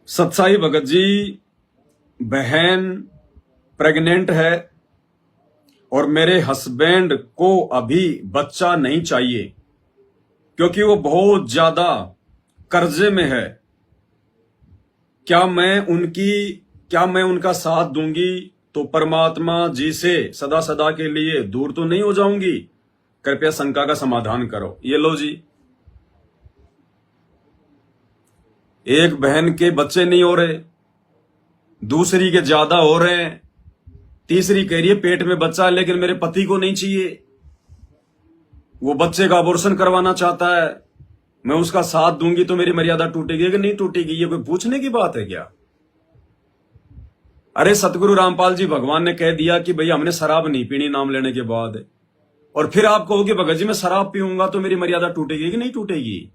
सत्साई भगत जी, बहन प्रेग्नेंट है और मेरे हस्बैंड को अभी बच्चा नहीं चाहिए क्योंकि वो बहुत ज्यादा कर्जे में है। क्या मैं उनका साथ दूंगी तो परमात्मा जी से सदा सदा के लिए दूर तो नहीं हो जाऊंगी? कृपया शंका का समाधान करो। ये लो जी, एक बहन के बच्चे नहीं हो रहे, दूसरी के ज्यादा हो रहे हैं, तीसरी कह रही है पेट में बच्चा है लेकिन मेरे पति को नहीं चाहिए, वो बच्चे का अबॉर्शन करवाना चाहता है। मैं उसका साथ दूंगी तो मेरी मर्यादा टूटेगी कि नहीं टूटेगी? ये कोई पूछने की बात है क्या? अरे सतगुरु रामपाल जी भगवान ने कह दिया कि भाई हमने शराब नहीं पीनी नाम लेने के बाद, और फिर आप कहोगे भगत जी मैं शराब पीऊंगा तो मेरी मर्यादा टूटेगी कि नहीं टूटेगी?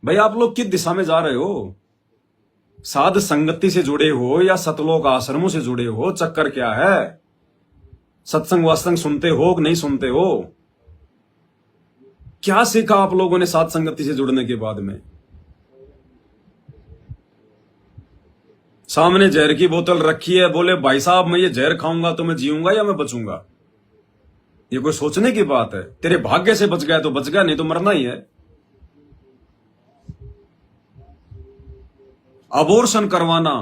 भाई आप लोग किस दिशा में जा रहे हो? साध संगति से जुड़े हो या सतलोक आश्रमों से जुड़े हो? चक्कर क्या है? सत्संग वास्तंग सुनते हो कि नहीं सुनते हो? क्या सीखा आप लोगों ने साध संगति से जुड़ने के बाद में? सामने जहर की बोतल रखी है, बोले भाई साहब मैं ये जहर खाऊंगा तो मैं जीऊंगा या मैं बचूंगा? ये कोई सोचने की बात है? तेरे भाग्य से बच गया तो बच गया, नहीं तो मरना ही है। अबॉर्शन करवाना,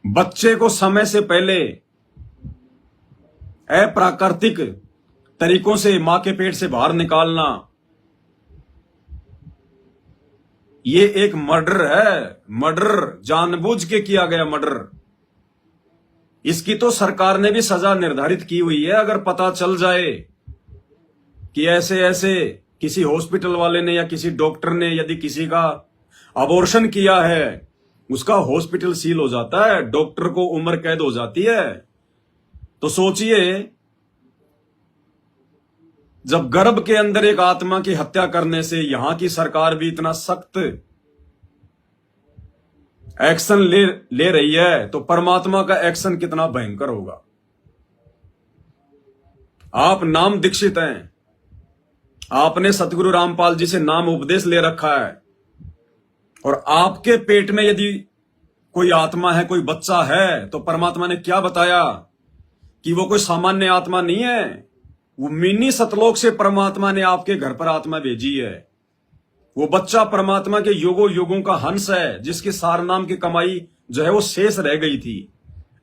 बच्चे को समय से पहले अप्राकृतिक तरीकों से मां के पेट से बाहर निकालना, ये एक मर्डर है। मर्डर, जानबूझ के किया गया मर्डर। इसकी तो सरकार ने भी सजा निर्धारित की हुई है। अगर पता चल जाए कि ऐसे ऐसे किसी हॉस्पिटल वाले ने या किसी डॉक्टर ने यदि किसी का अबॉर्शन किया है, उसका हॉस्पिटल सील हो जाता है, डॉक्टर को उम्र कैद हो जाती है। तो सोचिए, जब गर्भ के अंदर एक आत्मा की हत्या करने से यहां की सरकार भी इतना सख्त एक्शन ले रही है, तो परमात्मा का एक्शन कितना भयंकर होगा। आप नाम दीक्षित हैं, आपने सतगुरु रामपाल जी से नाम उपदेश ले रखा है, और आपके पेट में यदि कोई आत्मा है, कोई बच्चा है, तो परमात्मा ने क्या बताया कि वो कोई सामान्य आत्मा नहीं है। वो मिनी सतलोक से परमात्मा ने आपके घर पर आत्मा भेजी है। वो बच्चा परमात्मा के युगों युगों का हंस है, जिसकी सार नाम की कमाई जो है वो शेष रह गई थी।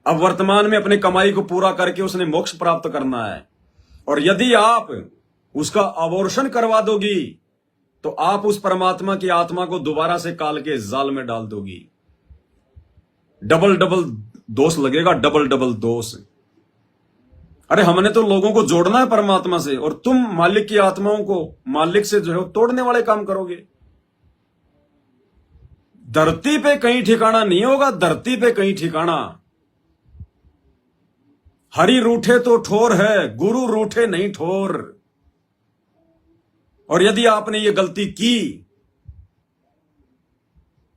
अब वर्तमान में अपनी कमाई को पूरा करके उसने मोक्ष प्राप्त करना है। और यदि आप उसका अबॉर्शन करवा दोगी तो आप उस परमात्मा की आत्मा को दोबारा से काल के जाल में डाल दोगी। डबल डबल दोष लगेगा, डबल डबल दोष। अरे हमने तो लोगों को जोड़ना है परमात्मा से, और तुम मालिक की आत्माओं को मालिक से जो है तोड़ने वाले काम करोगे। धरती पे कहीं ठिकाना नहीं होगा, धरती पे कहीं ठिकाना। हरि रूठे तो ठोर है, गुरु रूठे नहीं ठोर। और यदि आपने ये गलती की,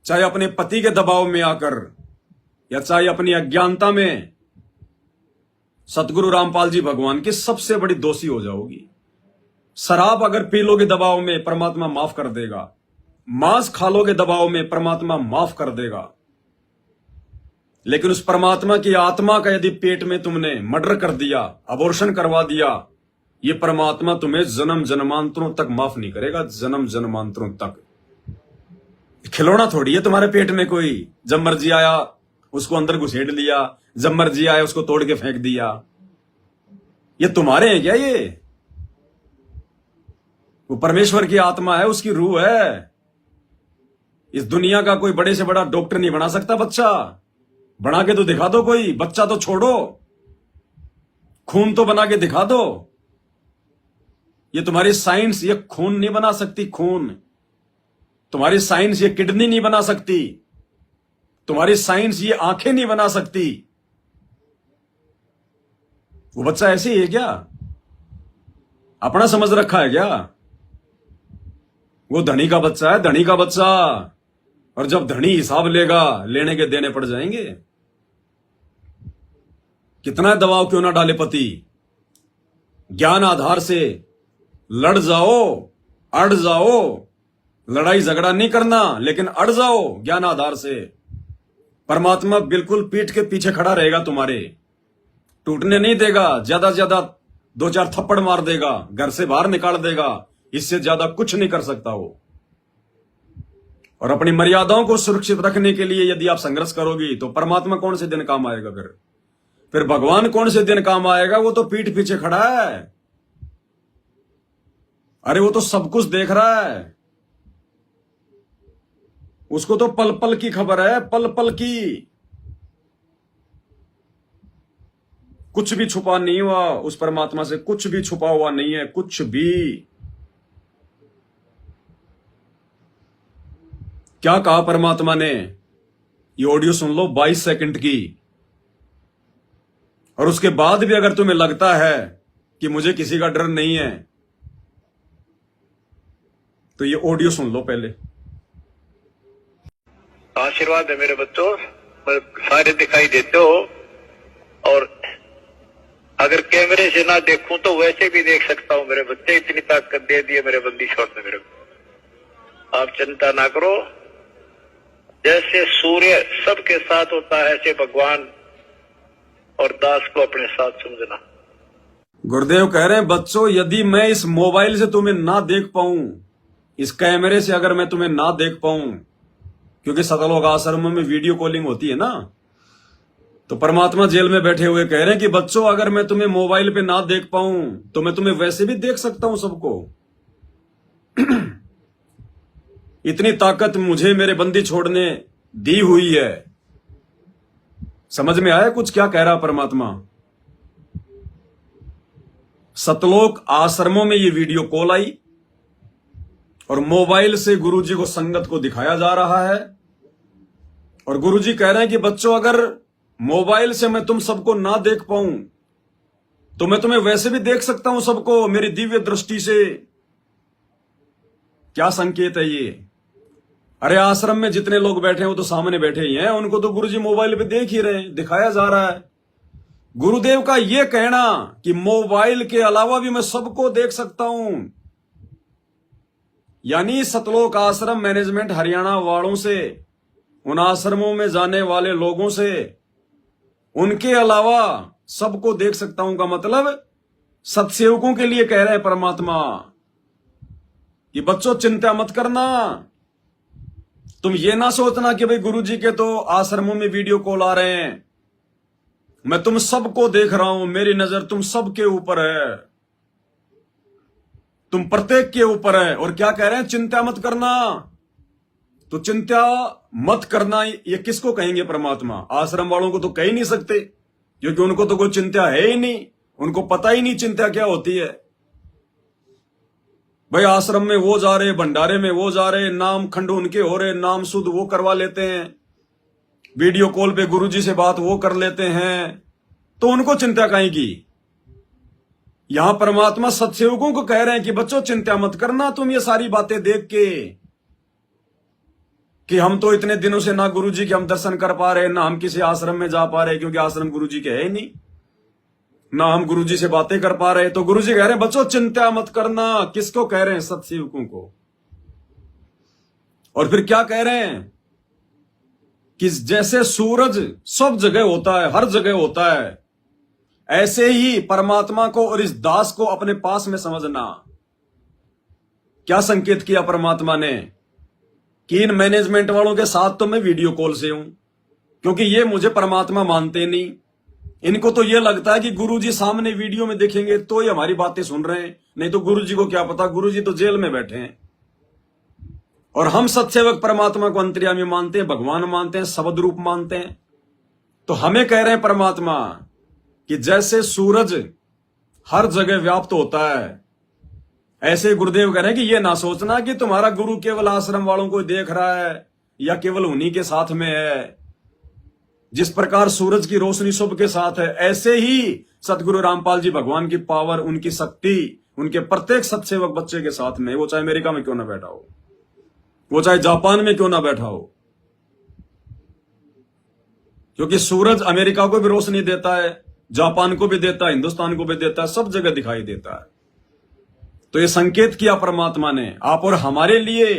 चाहे अपने पति के दबाव में आकर या चाहे अपनी अज्ञानता में, सतगुरु रामपाल जी भगवान की सबसे बड़ी दोषी हो जाओगी। शराब अगर पी लोगे दबाव में, परमात्मा माफ कर देगा। मांस खा लोगे दबाव में, परमात्मा माफ कर देगा। लेकिन उस परमात्मा की आत्मा का यदि पेट में तुमने मर्डर कर दिया, अबॉर्शन करवा दिया, ये परमात्मा तुम्हें जन्म जन्मांतरों तक माफ नहीं करेगा। जन्म जन्मांतरों तक। खिलौना थोड़ी है तुम्हारे पेट में कोई, जब मर्जी आया उसको अंदर घुसेड़ लिया, जब मर्जी आया उसको तोड़ के फेंक दिया। ये तुम्हारे हैं क्या? ये वो परमेश्वर की आत्मा है, उसकी रूह है। इस दुनिया का कोई बड़े से बड़ा डॉक्टर नहीं बना सकता बच्चा। बना के तो दिखा दो कोई, बच्चा तो छोड़ो, खून तो बना के दिखा दो। ये तुम्हारी साइंस ये खून नहीं बना सकती। खून तुम्हारी साइंस ये किडनी नहीं बना सकती। तुम्हारी साइंस ये आंखें नहीं बना सकती। वो बच्चा ऐसे ही है क्या? अपना समझ रखा है क्या? वो धनी का बच्चा है, धनी का बच्चा। और जब धनी हिसाब लेगा, लेने के देने पड़ जाएंगे। कितना दबाव क्यों ना डाले पति, ज्ञान आधार से लड़ जाओ, अड़ जाओ, लड़ाई झगड़ा नहीं करना, लेकिन अड़ जाओ ज्ञान आधार से। परमात्मा बिल्कुल पीठ के पीछे खड़ा रहेगा, तुम्हारे टूटने नहीं देगा। ज्यादा से ज्यादा 2-4 थप्पड़ मार देगा, घर से बाहर निकाल देगा, इससे ज्यादा कुछ नहीं कर सकता वो। और अपनी मर्यादाओं को सुरक्षित रखने के लिए यदि आप संघर्ष करोगी तो परमात्मा कौन से दिन काम आएगा? फिर भगवान कौन से दिन काम आएगा? वो तो पीठ पीछे खड़ा है। अरे वो तो सब कुछ देख रहा है, उसको तो पल पल की खबर है, पल पल की। कुछ भी छुपा नहीं हुआ उस परमात्मा से, कुछ भी छुपा हुआ नहीं है, कुछ भी। क्या कहा परमात्मा ने? ये ऑडियो सुन लो 22 सेकंड की। और उसके बाद भी अगर तुम्हें लगता है कि मुझे किसी का डर नहीं है, तो ये ऑडियो सुन लो पहले। आशीर्वाद है मेरे बच्चों, सारे दिखाई देते हो। और अगर कैमरे से ना देखूं तो वैसे भी देख सकता हूं मेरे बच्चे। इतनी ताकत दे दी है मेरे बंदी छोड़ने मेरे को। आप चिंता ना करो। जैसे सूर्य सबके साथ होता है, ऐसे भगवान और दास को अपने साथ समझना। गुरुदेव कह रहे हैं बच्चों, यदि मैं इस मोबाइल से तुम्हें ना देख पाऊं, इस कैमरे से अगर मैं तुम्हें ना देख पाऊं, क्योंकि सतलोक आश्रम में वीडियो कॉलिंग होती है ना, तो परमात्मा जेल में बैठे हुए कह रहे हैं कि बच्चों अगर मैं तुम्हें मोबाइल पे ना देख पाऊं तो मैं तुम्हें वैसे भी देख सकता हूं सबको। इतनी ताकत मुझे मेरे बंदी छोड़ने दी हुई है। समझ में आया कुछ क्या कह रहा परमात्मा? सतलोक आश्रमों में ये वीडियो कॉल आई और मोबाइल से गुरुजी को संगत को दिखाया जा रहा है। और गुरुजी कह रहे हैं कि बच्चों अगर मोबाइल से मैं तुम सबको ना देख पाऊं तो मैं तुम्हें वैसे भी देख सकता हूं सबको मेरी दिव्य दृष्टि से। क्या संकेत है ये? अरे आश्रम में जितने लोग बैठे हैं वो तो सामने बैठे ही हैं, उनको तो गुरुजी मोबाइल पे देख ही रहे हैं, दिखाया जा रहा है। गुरुदेव का ये कहना कि मोबाइल के अलावा भी मैं सबको देख सकता हूं, यानी सतलोक आश्रम मैनेजमेंट हरियाणा वालों से, उन आश्रमों में जाने वाले लोगों से, उनके अलावा सबको देख सकता हूं का मतलब सत्सेवकों के लिए कह रहे हैं परमात्मा कि बच्चों चिंता मत करना। तुम ये ना सोचना कि भाई गुरुजी के तो आश्रमों में वीडियो कॉल आ रहे हैं, मैं तुम सबको देख रहा हूं, मेरी नजर तुम सबके ऊपर है, तुम प्रत्येक के ऊपर है। और क्या कह रहे हैं? चिंता मत करना। तो चिंता मत करना ये किसको कहेंगे परमात्मा? आश्रम वालों को तो कह ही नहीं सकते, क्योंकि उनको तो कोई चिंता है ही नहीं, उनको पता ही नहीं चिंता क्या होती है। भाई आश्रम में वो जा रहे, भंडारे में वो जा रहे, नाम खंड उनके हो रहे, नाम शुद्ध वो करवा लेते हैं, वीडियो कॉल पे गुरुजी से बात वो कर लेते हैं, तो उनको चिंता काहे की? यहां परमात्मा सत्सेवकों को कह रहे हैं कि बच्चों चिंता मत करना। तुम ये सारी बातें देख के कि हम तो इतने दिनों से ना गुरुजी के हम दर्शन कर पा रहे, ना हम किसी आश्रम में जा पा रहे, क्योंकि आश्रम गुरुजी के है ही नहीं, ना हम गुरुजी से बातें कर पा रहे। तो गुरुजी कह रहे हैं बच्चों चिंता मत करना। किसको कह रहे हैं? सत्सेवकों को। और फिर क्या कह रहे हैं कि जैसे सूरज सब जगह होता है, हर जगह होता है, ऐसे ही परमात्मा को और इस दास को अपने पास में समझना। क्या संकेत किया परमात्मा ने कि इन मैनेजमेंट वालों के साथ तो मैं वीडियो कॉल से हूं, क्योंकि ये मुझे परमात्मा मानते नहीं। इनको तो ये लगता है कि गुरुजी सामने वीडियो में देखेंगे तो ही हमारी बातें सुन रहे हैं, नहीं तो गुरुजी को क्या पता, गुरुजी तो जेल में बैठे हैं। और हम सत्सेवक परमात्मा को अंतर्यामी मानते हैं, भगवान मानते हैं, शब्द रूप मानते हैं। तो हमें कह रहे हैं परमात्मा कि जैसे सूरज हर जगह व्याप्त होता है, ऐसे गुरुदेव कह रहे हैं कि ये ना सोचना कि तुम्हारा गुरु केवल आश्रम वालों को देख रहा है या केवल उन्हीं के साथ में है। जिस प्रकार सूरज की रोशनी सबके साथ है, ऐसे ही सतगुरु रामपाल जी भगवान की पावर, उनकी शक्ति उनके प्रत्येक सत्सेवक बच्चे के साथ में, वो चाहे अमेरिका में क्यों ना बैठा हो, वो चाहे जापान में क्यों ना बैठा हो, क्योंकि सूरज अमेरिका को भी रोशनी देता है, जापान को भी देता है, हिंदुस्तान को भी देता है, सब जगह दिखाई देता है। तो ये संकेत किया परमात्मा ने आप और हमारे लिए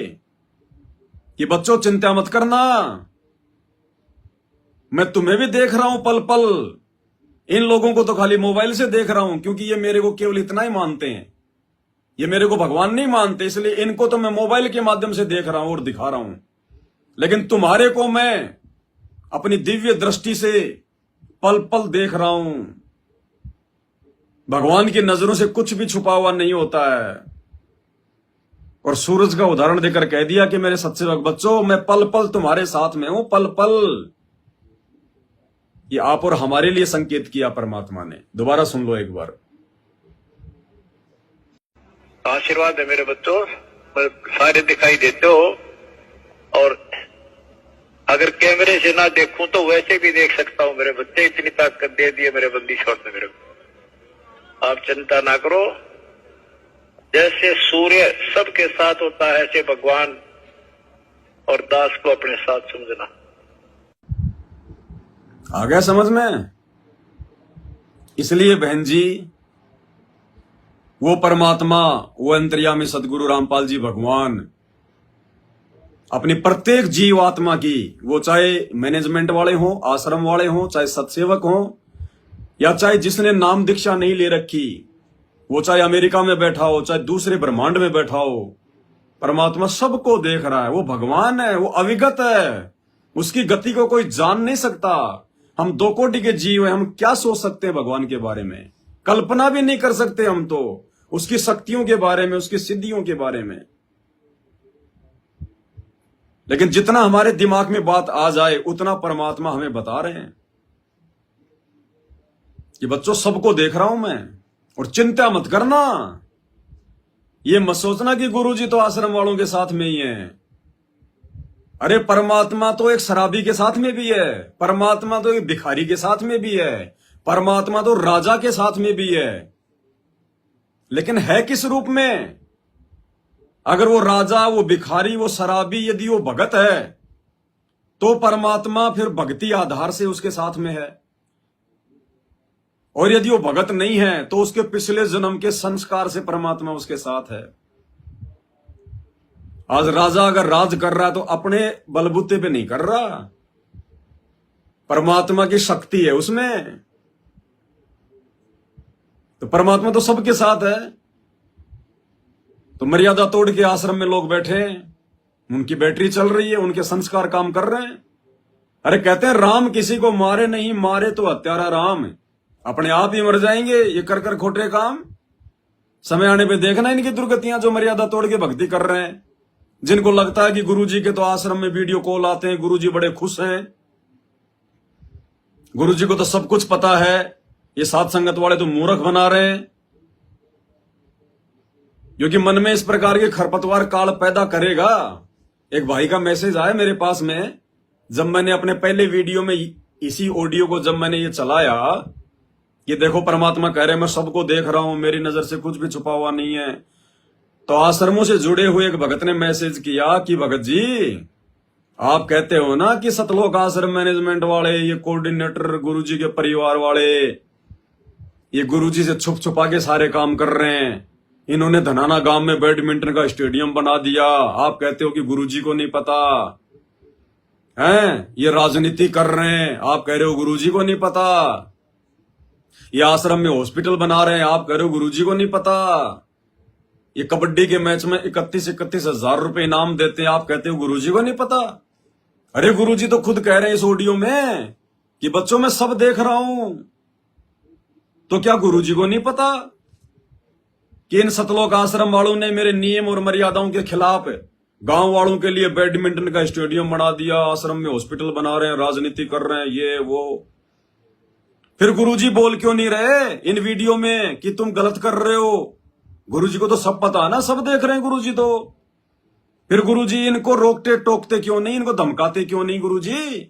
कि बच्चों चिंता मत करना, मैं तुम्हें भी देख रहा हूं पल पल। इन लोगों को तो खाली मोबाइल से देख रहा हूं, क्योंकि ये मेरे को केवल इतना ही मानते हैं, ये मेरे को भगवान नहीं मानते, इसलिए इनको तो मैं मोबाइल के माध्यम से देख रहा हूं और दिखा रहा हूं। लेकिन तुम्हारे को मैं अपनी दिव्य दृष्टि से पल पल देख रहा हूं। भगवान की नजरों से कुछ भी छुपा हुआ नहीं होता है। और सूरज का उदाहरण देकर कह दिया कि मेरे सत्सेवक बच्चों, मैं पल पल तुम्हारे साथ में हूं, पल पल। ये आप और हमारे लिए संकेत किया परमात्मा ने। दोबारा सुन लो एक बार। आशीर्वाद है मेरे बच्चों, सारे दिखाई देते हो, और अगर कैमरे से ना देखूं तो वैसे भी देख सकता हूं मेरे बच्चे। इतनी ताकत दे दी है मेरे बंदी छोड़ ने मेरे को। आप चिंता ना करो, जैसे सूर्य सबके साथ होता है ऐसे भगवान और दास को अपने साथ समझना। आ गया समझ में? इसलिए बहन जी, वो परमात्मा, वो अंतर्यामी सदगुरु रामपाल जी भगवान अपनी प्रत्येक जीव आत्मा की, वो चाहे मैनेजमेंट वाले हों, आश्रम वाले हों, चाहे सत्सेवक हों, या चाहे जिसने नाम दीक्षा नहीं ले रखी, वो चाहे अमेरिका में बैठा हो, चाहे दूसरे ब्रह्मांड में बैठा हो, परमात्मा सबको देख रहा है। वो भगवान है, वो अविगत है, उसकी गति को कोई जान नहीं सकता। हम 2 कोटि के जीव हैं, हम क्या सोच सकते हैं भगवान के बारे में? कल्पना भी नहीं कर सकते हम तो उसकी शक्तियों के बारे में, उसकी सिद्धियों के बारे में। लेकिन जितना हमारे दिमाग में बात आ जाए उतना परमात्मा हमें बता रहे हैं कि बच्चों सबको देख रहा हूं मैं, और चिंता मत करना। ये मत सोचना कि गुरुजी तो आश्रम वालों के साथ में ही है। अरे परमात्मा तो एक शराबी के साथ में भी है, परमात्मा तो एक भिखारी के साथ में भी है, परमात्मा तो राजा के साथ में भी है। लेकिन है किस रूप में? अगर वो राजा, वो भिखारी, वो शराबी, यदि वो भगत है तो परमात्मा फिर भक्ति आधार से उसके साथ में है। और यदि वो भगत नहीं है तो उसके पिछले जन्म के संस्कार से परमात्मा उसके साथ है। आज राजा अगर राज कर रहा है तो अपने बलबूते पे नहीं कर रहा, परमात्मा की शक्ति है उसमें। तो परमात्मा तो सबके साथ है। तो मर्यादा तोड़ के आश्रम में लोग बैठे हैं, उनकी बैटरी चल रही है, उनके संस्कार काम कर रहे हैं। अरे कहते हैं राम किसी को मारे नहीं, मारे तो हत्यारा राम, अपने आप ही मर जाएंगे ये कर कर खोटे काम। समय आने पे देखना इनकी दुर्गतियां, जो मर्यादा तोड़ के भक्ति कर रहे हैं, जिनको लगता है कि गुरुजी के तो आश्रम में वीडियो कॉल आते हैं, गुरुजी बड़े खुश हैं, गुरुजी को तो सब कुछ पता है। ये साध संगत वाले तो मूर्ख बना रहे हैं, क्योंकि मन में इस प्रकार के खरपतवार काल पैदा करेगा। एक भाई का मैसेज आया मेरे पास में, जब मैंने अपने पहले वीडियो में इसी ऑडियो को जब मैंने ये चलाया कि देखो परमात्मा कह रहे हैं मैं सबको देख रहा हूं, मेरी नजर से कुछ भी छुपा हुआ नहीं है, तो आश्रमों से जुड़े हुए एक भगत ने मैसेज किया कि भगत जी आप कहते हो ना कि सतलोक आश्रम मैनेजमेंट वाले, ये कोऑर्डिनेटर गुरुजी के परिवार वाले, ये गुरुजी से छुप छुपा के सारे काम कर रहे हैं। इन्होंने धनाना गांव में बैडमिंटन का स्टेडियम बना दिया, आप कहते हो कि गुरुजी को नहीं पता है। ये राजनीति कर रहे हैं, आप कह रहे हो गुरुजी को नहीं पता। ये आश्रम में हॉस्पिटल बना रहे हैं, आप कह रहे हो गुरुजी को नहीं पता। ये कबड्डी के मैच में 31 हजार रुपए इनाम देते हैं, आप कहते हो गुरुजी को नहीं पता। अरे गुरुजी तो खुद कह रहे हैं इस ऑडियो में कि बच्चों मैं सब देख रहा हूं, तो क्या गुरुजी को नहीं पता कि इन सतलोक आश्रम वालों ने मेरे नियम और मर्यादाओं के खिलाफ गांव वालों के लिए बैडमिंटन का स्टेडियम बना दिया, आश्रम में हॉस्पिटल बना रहे हैं, राजनीति कर रहे हैं, ये वो। फिर गुरुजी बोल क्यों नहीं रहे इन वीडियो में कि तुम गलत कर रहे हो? गुरुजी को तो सब पता है ना, सब देख रहे हैं गुरुजी तो। फिर गुरुजी इनको रोकते टोकते क्यों नहीं, इनको धमकाते क्यों नहीं गुरुजी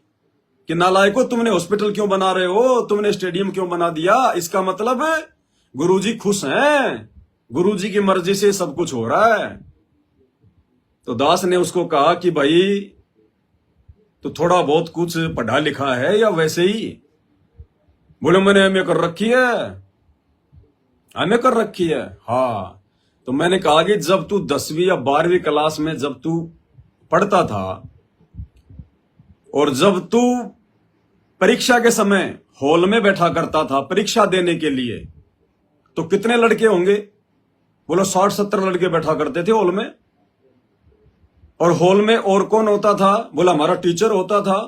कि नालायको तुमने हॉस्पिटल क्यों बना रहे हो, तुमने स्टेडियम क्यों बना दिया? इसका मतलब गुरुजी खुश हैं, गुरुजी की मर्जी से सब कुछ हो रहा है। तो दास ने उसको कहा कि भाई तो थोड़ा बहुत कुछ पढ़ा लिखा है या वैसे ही? बोले मैंने एमए कर रखी है। एमए कर रखी है? हाँ। तो मैंने कहा कि जब तू 10वीं या 12वीं क्लास में जब तू पढ़ता था, और जब तू परीक्षा के समय हॉल में बैठा करता था परीक्षा देने के लिए, तो कितने लड़के होंगे? बोलो 60-70 लड़के बैठा करते थे हॉल में। और हॉल में और कौन होता था? बोला हमारा टीचर होता था।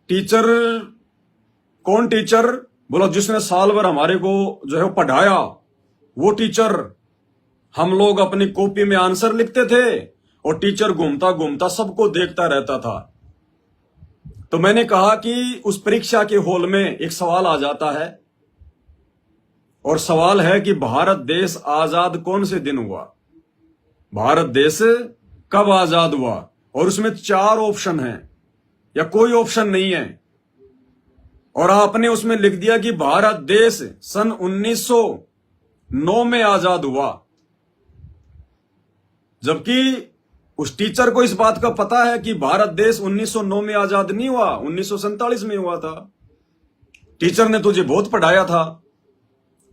टीचर कौन टीचर? बोला जिसने साल भर हमारे को जो है पढ़ाया, वो टीचर। हम लोग अपनी कॉपी में आंसर लिखते थे और टीचर घूमता घूमता सबको देखता रहता था। तो मैंने कहा कि उस परीक्षा के हॉल में एक सवाल आ जाता है, और सवाल है कि भारत देश आजाद कौन से दिन हुआ? भारत देश कब आजाद हुआ? और उसमें 4 ऑप्शन हैं या कोई ऑप्शन नहीं है, और आपने उसमें लिख दिया कि भारत देश सन 1909 में आजाद हुआ, जबकि उस टीचर को इस बात का पता है कि भारत देश 1909 में आजाद नहीं हुआ, 1947 में हुआ था। टीचर ने तुझे बहुत पढ़ाया था,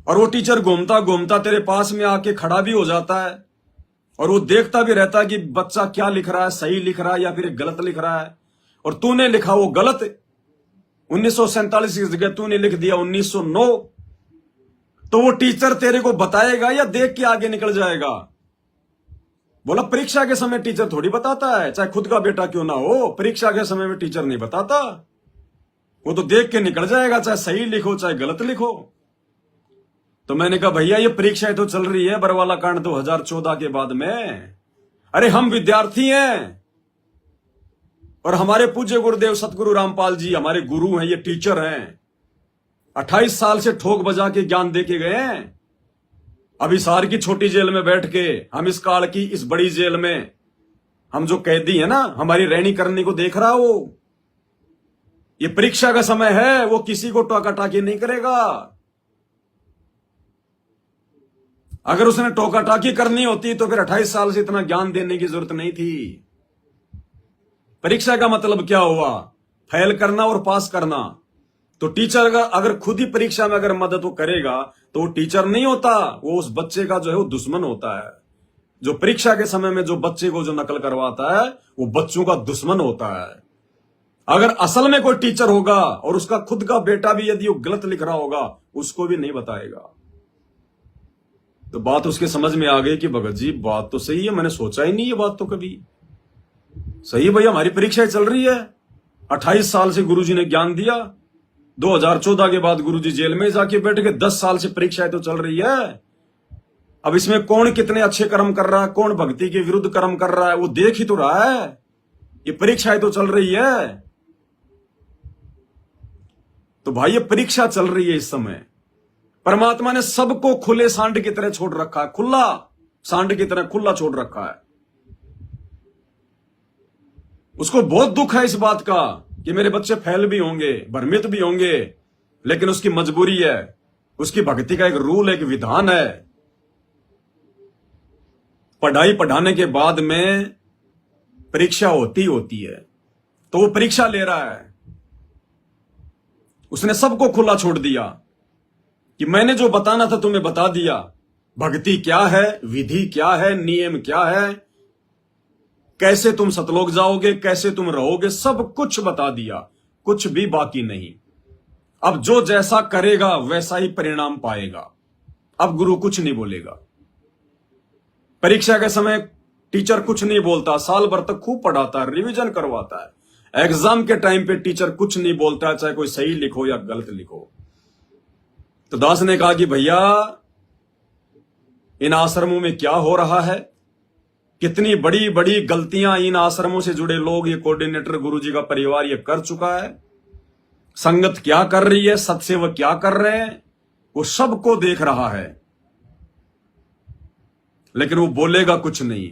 और वो टीचर घूमता घूमता तेरे पास में आके खड़ा भी हो जाता है, और वो देखता भी रहता है कि बच्चा क्या लिख रहा है, सही लिख रहा है या फिर गलत लिख रहा है। और तूने लिखा वो गलत, 1947 की जगह तूने लिख दिया 1909। तो वो टीचर तेरे को बताएगा या देख के आगे निकल जाएगा? बोला परीक्षा के समय टीचर थोड़ी बताता है, चाहे खुद का बेटा क्यों ना हो, परीक्षा के समय में टीचर नहीं बताता। वो तो देख के निकल जाएगा, चाहे सही लिखो चाहे गलत लिखो। तो मैंने कहा भैया ये परीक्षाएं तो चल रही है बरवाला कांड 2014 के बाद में। अरे हम विद्यार्थी हैं, और हमारे पूज्य गुरुदेव सतगुरु रामपाल जी हमारे गुरु हैं, ये टीचर हैं। 28 साल से ठोक बजा के ज्ञान दे के गए हैं। अब हिसार की छोटी जेल में बैठ के हम इस काल की इस बड़ी जेल में हम जो कैदी है ना, हमारी रहनी करने को देख रहा हो। ये परीक्षा का समय है, वो किसी को टोका टाकी नहीं करेगा। अगर उसने टोका टाकी करनी होती तो फिर 28 साल से इतना ज्ञान देने की जरूरत नहीं थी। परीक्षा का मतलब क्या हुआ? फेल करना और पास करना। तो टीचर अगर खुद ही परीक्षा में अगर मदद वो करेगा तो वो टीचर नहीं होता, वो उस बच्चे का जो है वो दुश्मन होता है। जो परीक्षा के समय में जो बच्चे को जो नकल करवाता है वो बच्चों का दुश्मन होता है। अगर असल में कोई टीचर होगा और उसका खुद का बेटा भी यदि वो गलत लिख रहा होगा, उसको भी नहीं बताएगा। तो बात उसके समझ में आ गई कि भगत जी बात तो सही है, मैंने सोचा ही नहीं ये बात तो कभी। सही है भैया, हमारी परीक्षाएं चल रही है। 28 साल से गुरुजी ने ज्ञान दिया, 2014 के बाद गुरुजी जेल में जाके बैठ के 10 साल से परीक्षाएं तो चल रही है। अब इसमें कौन कितने अच्छे कर्म कर रहा है, कौन भक्ति के विरुद्ध कर्म कर रहा है, वो देख ही तो रहा है। ये परीक्षाएं तो चल रही है। तो भाई ये परीक्षा चल रही है इस समय। परमात्मा ने सबको खुले सांड की तरह छोड़ रखा है, खुला सांड की तरह खुला छोड़ रखा है। उसको बहुत दुख है इस बात का कि मेरे बच्चे फेल भी होंगे, भ्रमित भी होंगे, लेकिन उसकी मजबूरी है, उसकी भक्ति का एक रूल, एक विधान है। पढ़ाई पढ़ाने के बाद में परीक्षा होती है, तो वो परीक्षा ले रहा है। उसने सबको खुला छोड़ दिया कि मैंने जो बताना था तुम्हें बता दिया। भक्ति क्या है, विधि क्या है, नियम क्या है, कैसे तुम सतलोक जाओगे, कैसे तुम रहोगे, सब कुछ बता दिया, कुछ भी बाकी नहीं। अब जो जैसा करेगा वैसा ही परिणाम पाएगा। अब गुरु कुछ नहीं बोलेगा। परीक्षा के समय टीचर कुछ नहीं बोलता, साल भर तक खूब पढ़ाता है, रिवीजन करवाता है। एग्जाम के टाइम पे टीचर कुछ नहीं बोलता है, चाहे कोई सही लिखो या गलत लिखो। तो दास ने कहा कि भैया इन आश्रमों में क्या हो रहा है, कितनी बड़ी बड़ी गलतियां इन आश्रमों से जुड़े लोग, ये कोऑर्डिनेटर गुरुजी का परिवार ये कर चुका है। संगत क्या कर रही है, सत्सेवक क्या कर रहे हैं, वो सबको देख रहा है, लेकिन वो बोलेगा कुछ नहीं।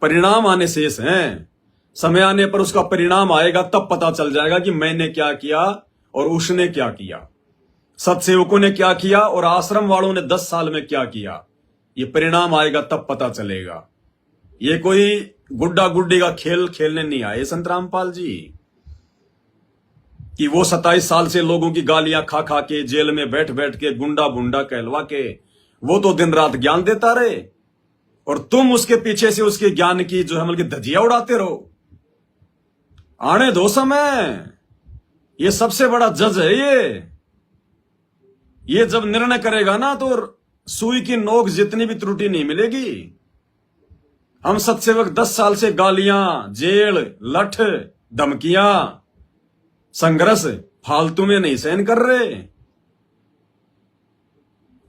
परिणाम आने शेष हैं। समय आने पर उसका परिणाम आएगा, तब पता चल जाएगा कि मैंने क्या किया और उसने क्या किया, सत्सेवकों ने क्या किया और आश्रम वालों ने 10 साल में क्या किया। ये परिणाम आएगा तब पता चलेगा। ये कोई गुड्डा गुड्डी का खेल खेलने नहीं आए संत रामपाल जी कि वो 27 साल से लोगों की गालियां खा खा के जेल में बैठ बैठ के गुंडा बुंडा कहलवा के वो तो दिन रात ज्ञान देता रहे। और तुम उसके पीछे से उसके ज्ञान की जो है मतलब कि धजिया उड़ाते रहो। आने दो समय, ये सबसे बड़ा जज है। ये जब निर्णय करेगा ना तो सुई की नोक जितनी भी त्रुटि नहीं मिलेगी। हम सत्सेवक 10 साल से गालियां, जेल, लठ, धमकियां, संघर्ष फालतू में नहीं सहन कर रहे।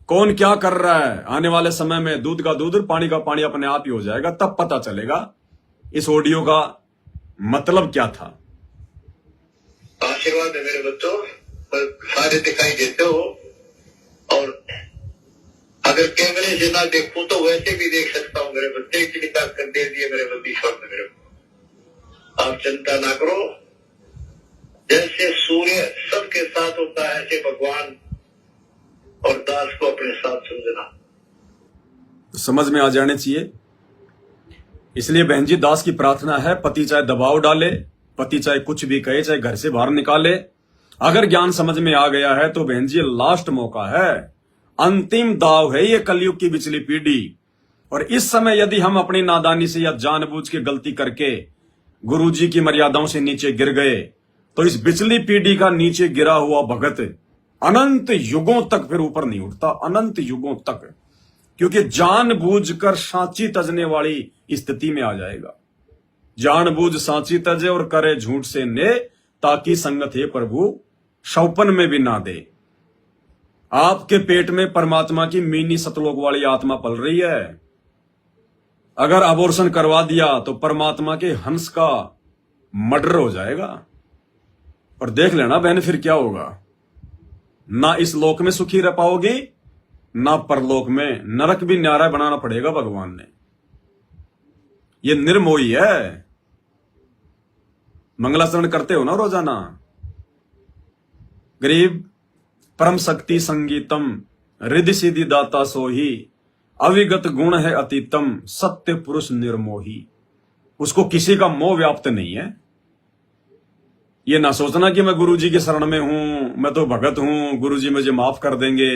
कौन क्या कर रहा है, आने वाले समय में दूध का दूध, पानी का पानी अपने आप ही हो जाएगा। तब पता चलेगा इस ऑडियो का मतलब क्या था। आशीर्वाद है मेरे बच्चों, सारे दिखाई देते हो, और अगर कैमरे से ना देखूं तो वैसे भी देख सकता हूं मेरे बच्चे। इतनी ताकत दे दी है मेरे बंदीश्वर ने मेरे को। आप चिंता ना करो, जैसे सूर्य सबके साथ होता है ऐसे भगवान और दास को अपने साथ समझना। समझ में आ जाने चाहिए। इसलिए बहन जी, दास की प्रार्थना है, पति चाहे दबाव डाले, पति चाहे कुछ भी कहे, चाहे घर से बाहर निकाले, अगर ज्ञान समझ में आ गया है तो बहन जी लास्ट मौका है, अंतिम दाव है ये कलयुग की बिचली पीढ़ी। और इस समय यदि हम अपनी नादानी से या जानबूझ के गलती करके गुरुजी की मर्यादाओं से नीचे गिर गए तो इस बिचली पीढ़ी का नीचे गिरा हुआ भगत अनंत युगों तक फिर ऊपर नहीं उठता, अनंत युगों तक। क्योंकि जानबूझकर सांची तजने वाली स्थिति में आ जाएगा। जानबूझ सांची तजे और करे झूठ से ने, ताकि संगत हे प्रभु शौपन में भी ना दे। आपके पेट में परमात्मा की मीनी सतलोक वाली आत्मा पल रही है। अगर अबॉर्शन करवा दिया तो परमात्मा के हंस का मर्डर हो जाएगा। और देख लेना बहन फिर क्या होगा, ना इस लोक में सुखी रह पाओगी, ना परलोक में। नरक भी न्यारा बनाना पड़ेगा भगवान ने। ये निर्मोही है। मंगलाचरण करते हो ना रोजाना। गरीब परम शक्ति संगीतम, रिद्धि सिद्धि दाता सोही, अविगत गुण है अतीतम, सत्य पुरुष निर्मोही। उसको किसी का मोह व्याप्त नहीं है। ये ना सोचना कि मैं गुरुजी के शरण में हूं, मैं तो भगत हूं, गुरुजी मुझे माफ कर देंगे।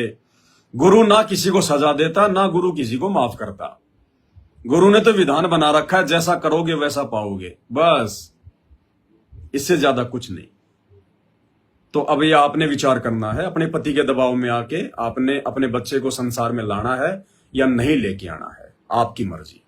गुरु ना किसी को सजा देता, ना गुरु किसी को माफ करता। गुरु ने तो विधान बना रखा है, जैसा करोगे वैसा पाओगे, बस, इससे ज्यादा कुछ नहीं। तो अब ये आपने विचार करना है, अपने पति के दबाव में आके आपने अपने बच्चे को संसार में लाना है या नहीं लेके आना है, आपकी मर्जी।